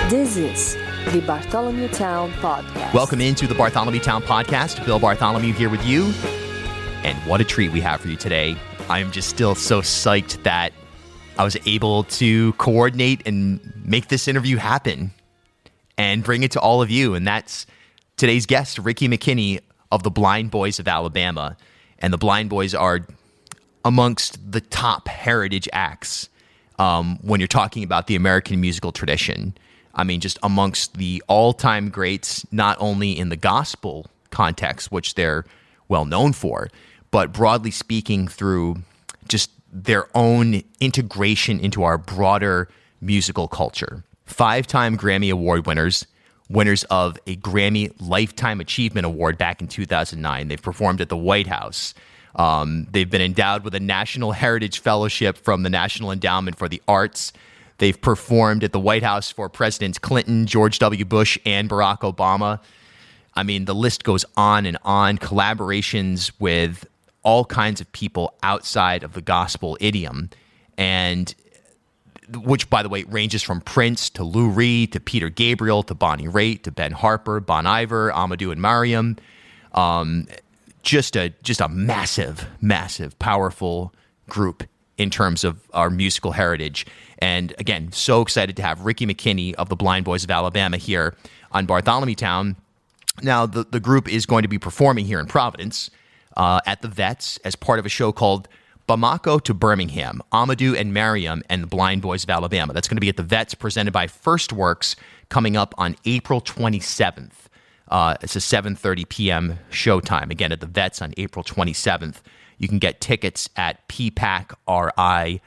This is the Bartholomew Town Podcast. Welcome into the Bartholomew Town Podcast. Bill Bartholomew here with you. And what a treat we have for you today. I am just still so psyched that I was able to coordinate and make this interview happen and bring it to all of you. And that's today's guest, Ricky McKinnie of the Blind Boys of Alabama. And the Blind Boys are amongst the top heritage acts when you're talking about the American musical tradition. I mean, just amongst the all-time greats, not only in the gospel context, which they're well known for, but broadly speaking through just their own integration into our broader musical culture. 5-time Grammy Award winners of a Grammy Lifetime Achievement Award back in 2009. They've performed at the White House. They've been endowed with a National Heritage Fellowship from the National Endowment for the Arts. They've performed at the White House for Presidents Clinton, George W. Bush, and Barack Obama. I mean, the list goes on and on. Collaborations with all kinds of people outside of the gospel idiom, and which, by the way, ranges from Prince to Lou Reed to Peter Gabriel to Bonnie Raitt to Ben Harper, Bon Iver, Amadou, and Mariam. Just a massive, powerful group in terms of our musical heritage. And again, so excited to have Ricky McKinnie of the Blind Boys of Alabama here on Bartholomew Town. Now, the group is going to be performing here in Providence at the Vets as part of a show called Bamako to Birmingham, Amadou and Mariam and the Blind Boys of Alabama. That's going to be at the Vets, presented by FIrstWorks, coming up on April 27th. It's a 7:30 p.m. showtime, again, at the Vets on April 27th. You can get tickets at ppacri.org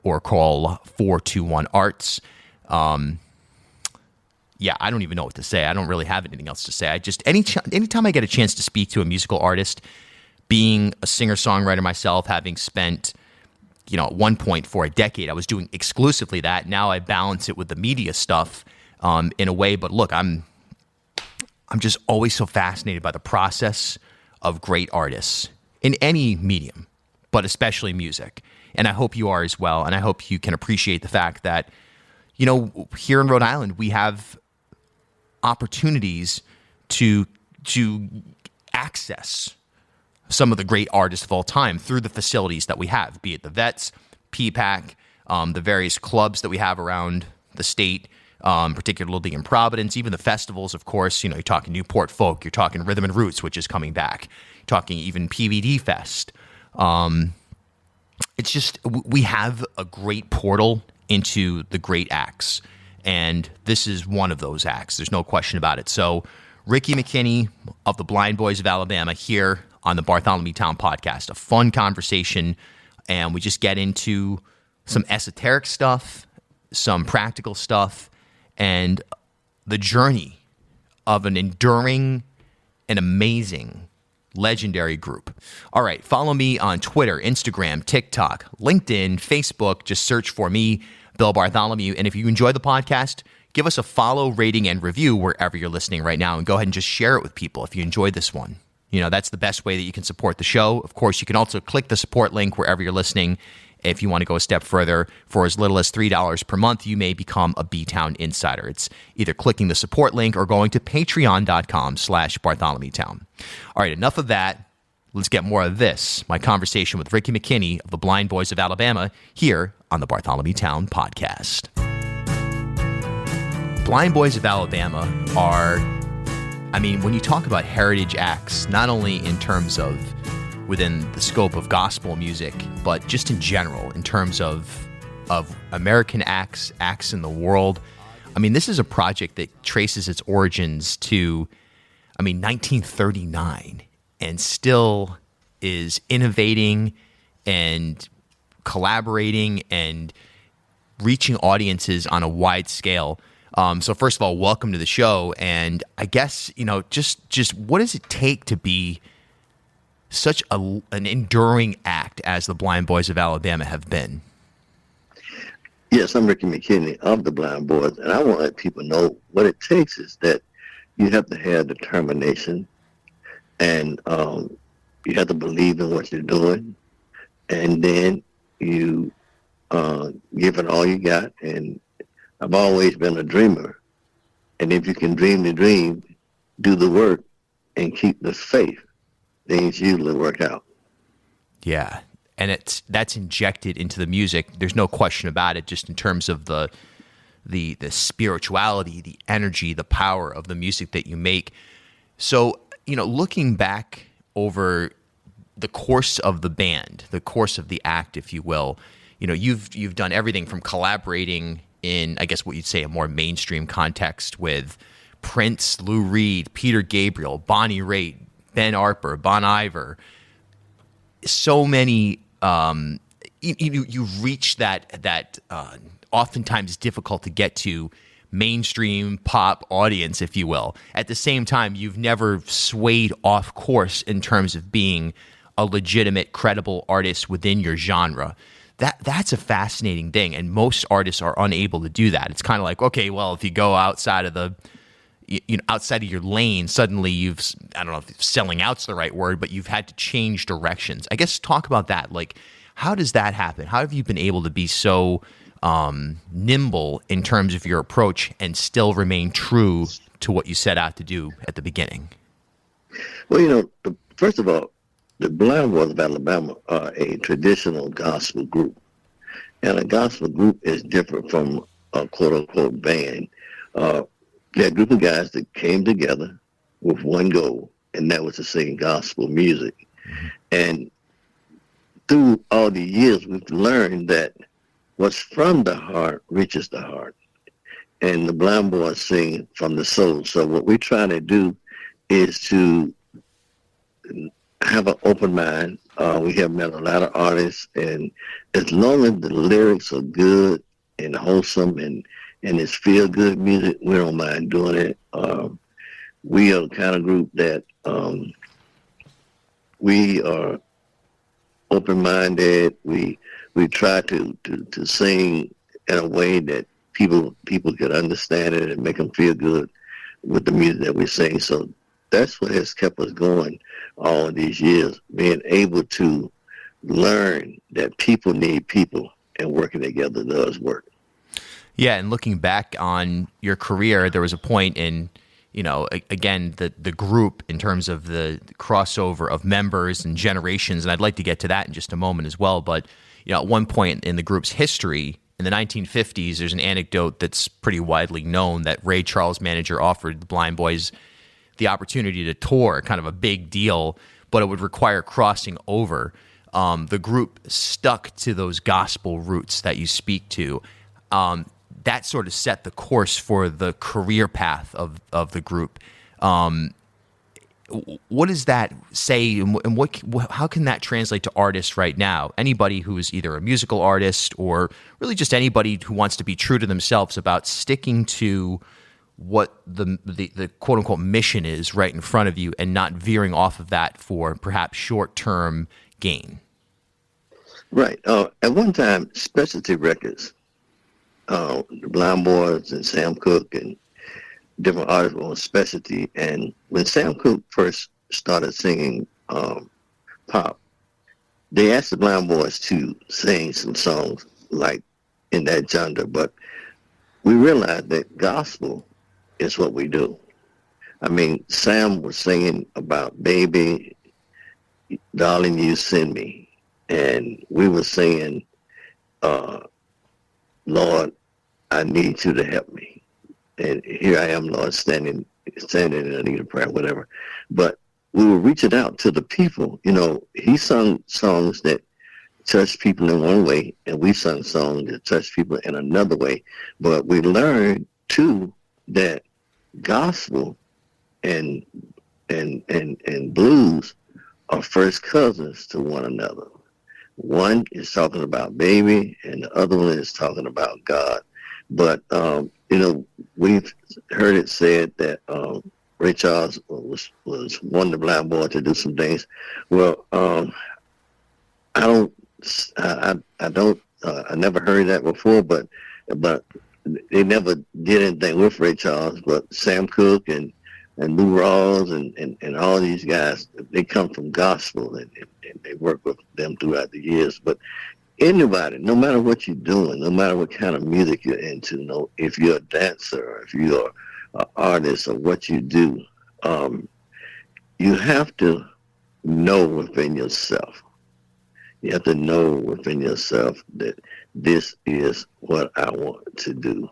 or call 421-ARTS. Yeah, I don't even know what to say. I don't really have anything else to say. I just anytime I get a chance to speak to a musical artist, being a singer-songwriter myself, having spent, at one point for a decade, I was doing exclusively that. Now I balance it with the media stuff in a way. But look, I'm just always so fascinated by the process of great artists in any medium, but especially music. And I hope you are as well. And I hope you can appreciate the fact that, here in Rhode Island, we have opportunities to access some of the great artists of all time through the facilities that we have, be it the Vets, PPAC, the various clubs that we have around the state, particularly in Providence, even the festivals, of course. You're talking Newport Folk, you're talking Rhythm and Roots, which is coming back, you're talking even PVD Fest. It's just, we have a great portal into the great acts, and this is one of those acts. There's no question about it. So Ricky McKinnie of the Blind Boys of Alabama here on the Bartholomew Town Podcast. A fun conversation, and we just get into some esoteric stuff, some practical stuff, and the journey of an enduring and amazing legendary group. All right, follow me on Twitter, Instagram, TikTok, LinkedIn, Facebook. Just search for me, Bill Bartholomew. And if you enjoy the podcast, give us a follow, rating, and review wherever you're listening right now, and go ahead and just share it with people if you enjoyed this one. That's the best way that you can support the show. Of course, you can also click the support link wherever you're listening. If you want to go a step further, for as little as $3 per month, you may become a B-Town Insider. It's either clicking the support link or going to patreon.com/BartholomewTown. All right, enough of that. Let's get more of this, my conversation with Ricky McKinnie of the Blind Boys of Alabama here on the Bartholomew Town Podcast. Blind Boys of Alabama are, when you talk about heritage acts, not only in terms of within the scope of gospel music, but just in general, in terms of American acts in the world. This is a project that traces its origins to, 1939, and still is innovating and collaborating and reaching audiences on a wide scale. So first of all, welcome to the show. And I guess, just what does it take to be such an enduring act as the Blind Boys of Alabama have been? Yes, I'm Ricky McKinnie of the Blind Boys, and I want to let people know what it takes is that you have to have determination, and you have to believe in what you're doing, and then you give it all you got, and I've always been a dreamer. And if you can dream the dream, do the work, and keep the faith, things usually work out. Yeah. And that's injected into the music. There's no question about it, just in terms of the spirituality, the energy, the power of the music that you make. So, looking back over the course of the band, the course of the act, if you will, you've done everything from collaborating in, I guess what you'd say, a more mainstream context with Prince, Lou Reed, Peter Gabriel, Bonnie Raitt, Ben Harper, Bon Iver. So many, you reach that oftentimes difficult to get to mainstream pop audience, if you will. At the same time, you've never swayed off course in terms of being a legitimate, credible artist within your genre. That's a fascinating thing, and most artists are unable to do that. It's kind of like, okay, well, if you go outside of outside of your lane, suddenly I don't know if selling out's the right word, but you've had to change directions. I guess talk about that. Like, how does that happen? How have you been able to be so nimble in terms of your approach and still remain true to what you set out to do at the beginning? Well, first of all, the Blind Boys of Alabama are a traditional gospel group. And a gospel group is different from a quote-unquote band. They're a group of guys that came together with one goal, and that was to sing gospel music. Mm-hmm. And through all the years, we've learned that what's from the heart reaches the heart. And the Blind Boys sing from the soul. So what we try to do is to have an open mind. We have met a lot of artists, and as long as the lyrics are good and wholesome and it's feel-good music, we don't mind doing it. We are the kind of group that we are open-minded. We try to sing in a way that people can understand it and make them feel good with the music that we sing. So that's what has kept us going all these years, being able to learn that people need people, and working together does work. Yeah, and looking back on your career, there was a point in, again, the group in terms of the crossover of members and generations, and I'd like to get to that in just a moment as well. But, at one point in the group's history, in the 1950s, there's an anecdote that's pretty widely known that Ray Charles' manager offered the Blind Boys the opportunity to tour, kind of a big deal, but it would require crossing over. The group stuck to those gospel roots that you speak to. That sort of set the course for the career path of the group. What does that say, and how can that translate to artists right now? Anybody who is either a musical artist or really just anybody who wants to be true to themselves about sticking to what the quote-unquote mission is right in front of you and not veering off of that for perhaps short-term gain. Right. At one time, Specialty Records, the Blind Boys and Sam Cooke and different artists were on Specialty. And when Sam Cooke first started singing pop, they asked the Blind Boys to sing some songs like in that genre. But we realized that gospel is what we do. I mean, Sam was singing about baby, darling, you send me. And we were saying, Lord, I need you to help me. And here I am, Lord, standing in a need of prayer, whatever. But we were reaching out to the people. He sung songs that touched people in one way, and we sung songs that touched people in another way. But we learned, too, that gospel and blues are first cousins to one another. One is talking about baby, and the other one is talking about God. But we've heard it said that Ray Charles was wanting the Blind Boy to do some things. Well, I never heard that before, but they never did anything with Ray Charles. But Sam Cooke and Lou Rawls and all these guys, they come from gospel, and they work with them throughout the years. But anybody, no matter what you're doing, no matter what kind of music you're into, if you're a dancer, or if you're an artist, or what you do, you have to know within yourself. You have to know within yourself that this is what I want to do.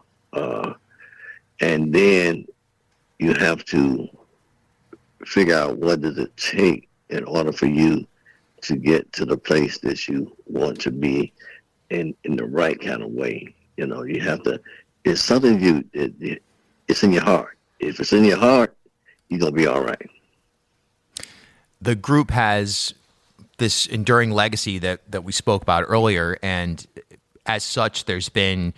And then you have to figure out what does it take in order for you to get to the place that you want to be in the right kind of way. You have to, it's something it's in your heart. If it's in your heart, you're going to be all right. The group has this enduring legacy that we spoke about earlier, and as such, there's been,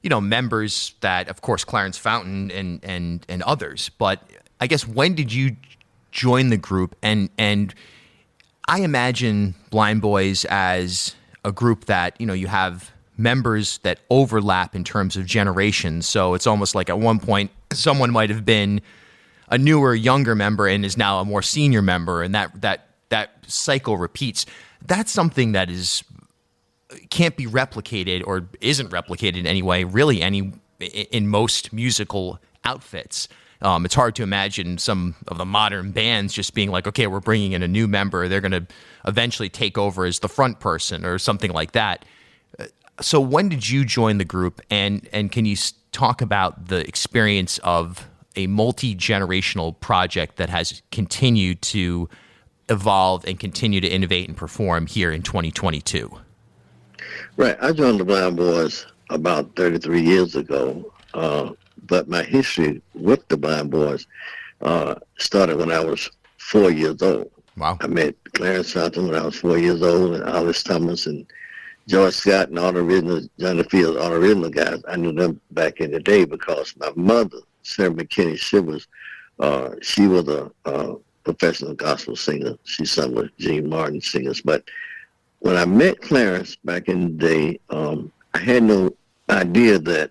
members that, of course, Clarence Fountain and others. But I guess, when did you join the group? And I imagine Blind Boys as a group that, you have members that overlap in terms of generations. So it's almost like at one point someone might have been a newer, younger member and is now a more senior member, and that cycle repeats. That's something that can't be replicated, or isn't replicated in any way, really, in most musical outfits. It's hard to imagine some of the modern bands just being like, okay, we're bringing in a new member, they're going to eventually take over as the front person or something like that. So when did you join the group, and can you talk about the experience of a multi-generational project that has continued to evolve and continue to innovate and perform here in 2022? Right. I joined the Blind Boys about 33 years ago, but my history with the Blind Boys started when I was 4 years old. Wow. I met Clarence Fountain when I was 4 years old, and Alice Thomas and George Scott and all the original, Johnny Fields, all the original guys. I knew them back in the day because my mother, Sarah McKinnie, she was a professional gospel singer. She sung with Gene Martin singers. But when I met Clarence back in the day, I had no idea that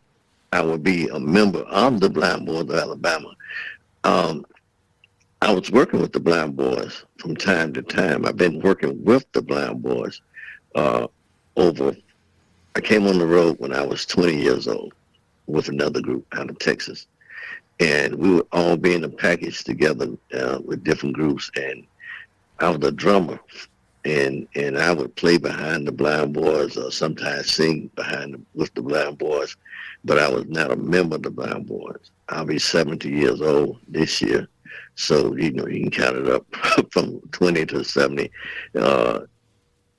I would be a member of the Blind Boys of Alabama. I was working with the Blind Boys from time to time. I've been working with the Blind Boys I came on the road when I was 20 years old with another group out of Texas. And we would all be in a package together with different groups. And I was a drummer, and I would play behind the Blind Boys, or sometimes sing with the Blind Boys, but I was not a member of the Blind Boys. I'll be 70 years old this year. So, you can count it up from 20 to 70.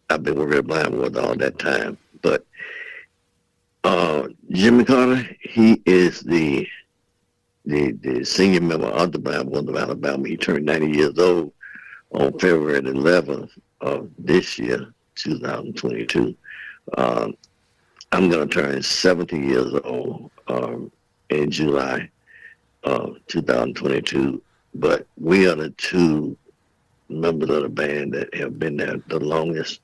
I've been working at Blind Boys all that time. But Jimmy Carter, he is the senior member of the Blind Boys of Alabama. He turned 90 years old on February 11th of this year, 2022. I'm going to turn 70 years old in July of 2022. But we are the two members of the band that have been there the longest.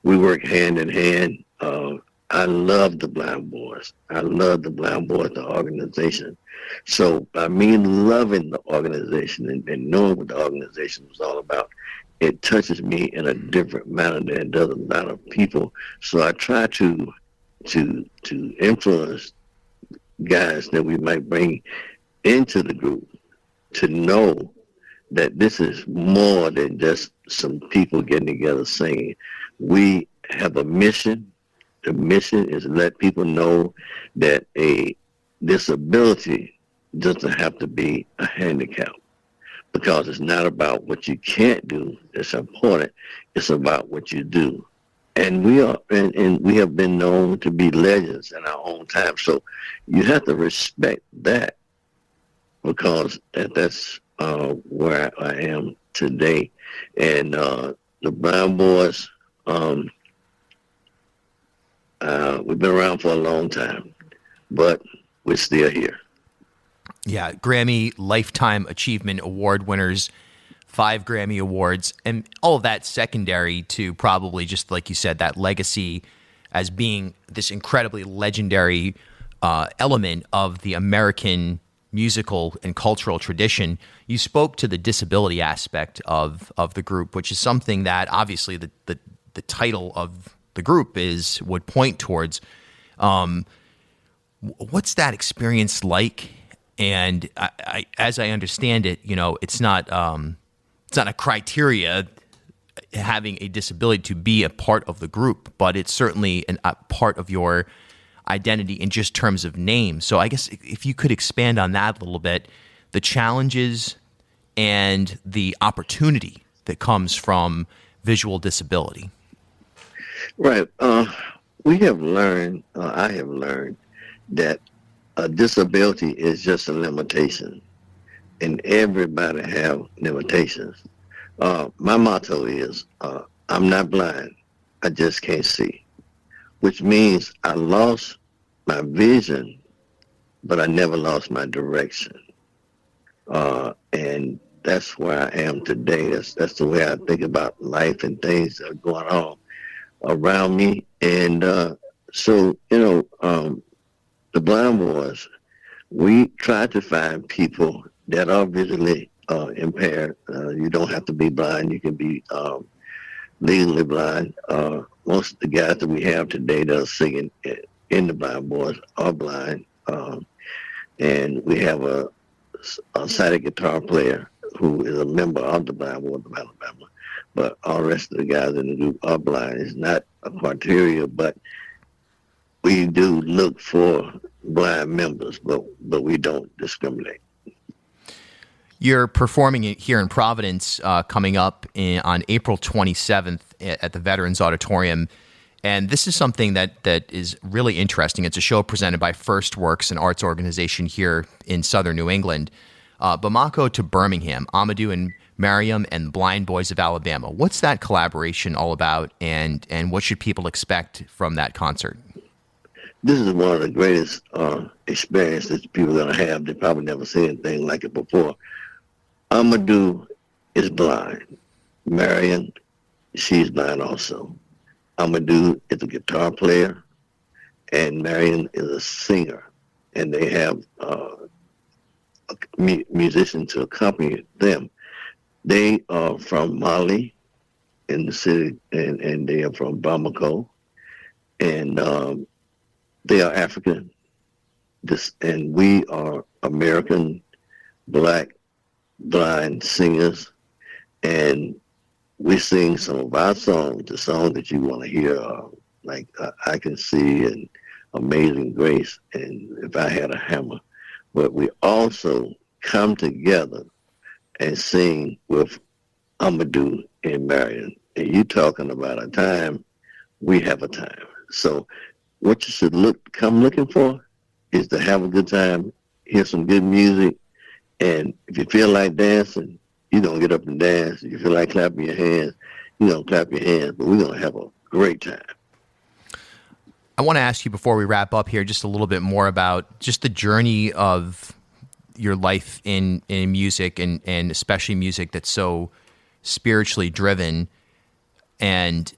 We work hand in hand. I love the Blind Boys. I love the Blind Boys, the organization. So by me loving the organization and knowing what the organization was all about, it touches me in a different manner than it does a lot of people. So I try to influence guys that we might bring into the group to know that this is more than just some people getting together singing. We have a mission. The mission is to let people know that a disability doesn't have to be a handicap, because it's not about what you can't do that's important. It's about what you do. And we have been known to be legends in our own time. So you have to respect that, because that's where I am today. And the Blind Boys, we've been around for a long time, but we're still here. Yeah, Grammy Lifetime Achievement Award winners, 5 Grammy Awards, and all of that secondary to probably, just like you said, that legacy as being this incredibly legendary element of the American musical and cultural tradition. You spoke to the disability aspect of the group, which is something that obviously the title of the group would point towards. What's that experience like? And I, as I understand it, it's not a criteria having a disability to be a part of the group, but it's certainly a part of your identity in just terms of name. So I guess if you could expand on that a little bit, the challenges and the opportunity that comes from visual disability. Right. We have learned, I have learned, that a disability is just a limitation, and everybody have limitations. My motto is, I'm not blind, I just can't see, which means I lost my vision, but I never lost my direction. And that's where I am today. That's the way I think about life and things that are going on around me. And so, the Blind Boys, we try to find people that are visually impaired. You don't have to be blind. You can be legally blind. Most of the guys that we have today that are singing in the Blind Boys are blind. And we have a sighted guitar player who is a member of the Blind Boys of Alabama. But all the rest of the guys in the group are blind. It's not a criteria, but we do look for blind members, but we don't discriminate. You're performing here in Providence coming up on April 27th at the Veterans Auditorium. And this is something that is really interesting. It's a show presented by FIrstWorks, an arts organization here in southern New England. Bamako to Birmingham, Amadou and Mariam and Blind Boys of Alabama. What's that collaboration all about, and what should people expect from that concert? This is one of the greatest experiences people are going to have. They've probably never seen anything like it before. Amadou is blind. Mariam, she's blind also. Amadou is a guitar player, and Mariam is a singer. And they have a musician to accompany them. They are from Mali in the city, and they are from Bamako. And they are African, and we are American Black blind singers, and we sing some of our songs, the songs that you want to hear, like I Can See and Amazing Grace and If I Had a Hammer. But we also come together and sing with Amadou and Mariam. And you talking about a time, we have a time. So what you should come looking for is to have a good time, hear some good music, and if you feel like dancing, you're going to get up and dance. If you feel like clapping your hands, you're going to clap your hands, but we're going to have a great time. I want to ask you before we wrap up here just a little bit more about just the journey of your life in music and especially music that's so spiritually driven, and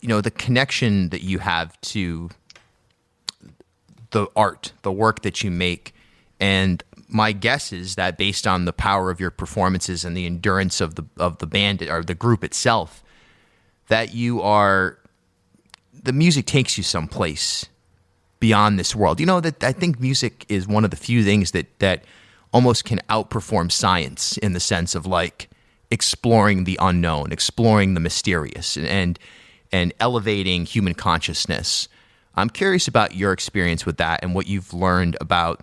the connection that you have to the art, the work that you make. And my guess is that based on the power of your performances and the endurance of the band or the group itself, that the music takes you someplace beyond this world. That I think music is one of the few things that almost can outperform science in the sense of like exploring the unknown, exploring the mysterious, and elevating human consciousness. I'm curious about your experience with that and what you've learned about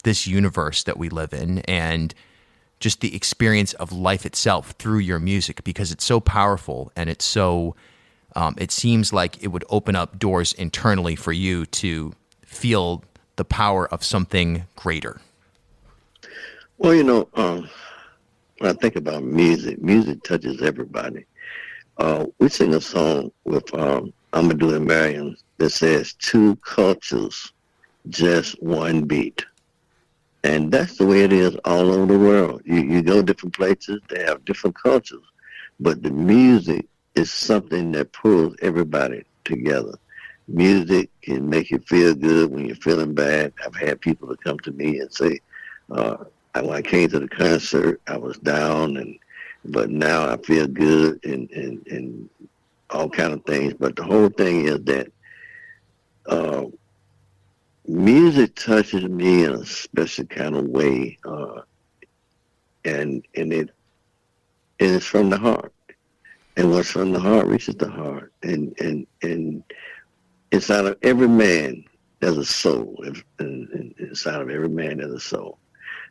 this universe that we live in and just the experience of life itself through your music, because it's so powerful and it's so, it seems like it would open up doors internally for you to feel the power of something greater. Well, when I think about music touches everybody. We sing a song with Amadou and Mariam that says, 2 cultures, just one beat. And that's the way it is all over the world. You go different places, they have different cultures, but the music is something that pulls everybody together. Music can make you feel good when you're feeling bad. I've had people that come to me and say, when I came to the concert, I was down, but now I feel good, and all kind of things. But the whole thing is that music touches me in a special kind of way, and it's from the heart. And what's from the heart reaches the heart. And inside of every man, there's a soul. Inside of every man, there's a soul.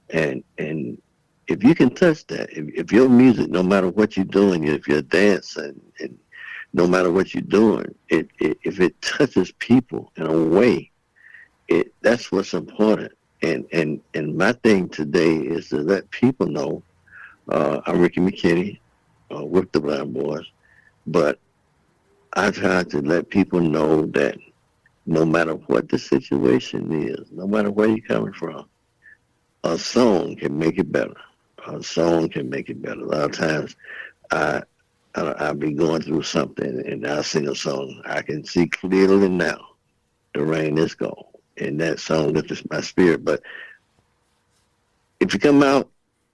And if you can touch that, if your music, no matter what you're doing, if you're dancing, and no matter what you're doing, if it touches people in a way, that's what's important. And my thing today is to let people know, I'm Ricky McKinnie, with the Blind Boys, but I try to let people know that no matter what the situation is, no matter where you're coming from, a song can make it better. A song can make it better. A lot of times, I'll be going through something and I'll sing a song. I can see clearly now the rain is gone, and that song lifts my spirit. But if you come out,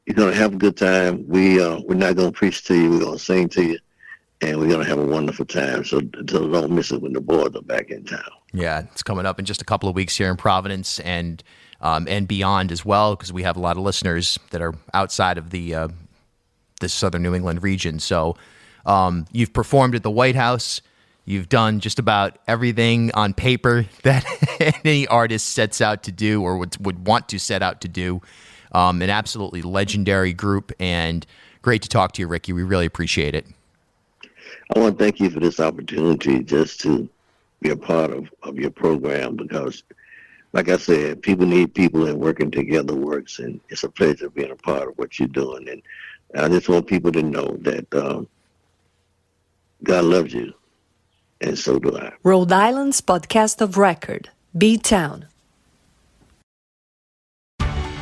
you're going to have a good time. We're not going to preach to you. We're going to sing to you, and we're going to have a wonderful time. So don't miss it when the boys are back in town. Yeah, it's coming up in just a couple of weeks here in Providence and beyond as well, because we have a lot of listeners that are outside of the southern New England region. So you've performed at the White House. You've done just about everything on paper that any artist sets out to do or would want to set out to do. An absolutely legendary group, and great to talk to you, Ricky. We really appreciate it. I want to thank you for this opportunity just to be a part of your program, because, like I said, people need people, and working together works, and it's a pleasure being a part of what you're doing. And I just want people to know that God loves you, and so do I. Rhode Island's podcast of record, B-Town.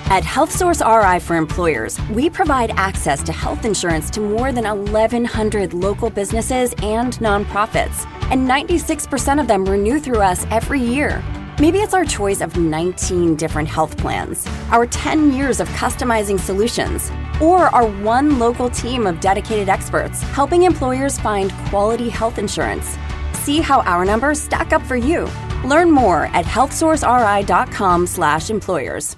At HealthSource RI for Employers, we provide access to health insurance to more than 1,100 local businesses and nonprofits, and 96% of them renew through us every year. Maybe it's our choice of 19 different health plans, our 10 years of customizing solutions, or our one local team of dedicated experts helping employers find quality health insurance. See how our numbers stack up for you. Learn more at healthsourceri.com/employers.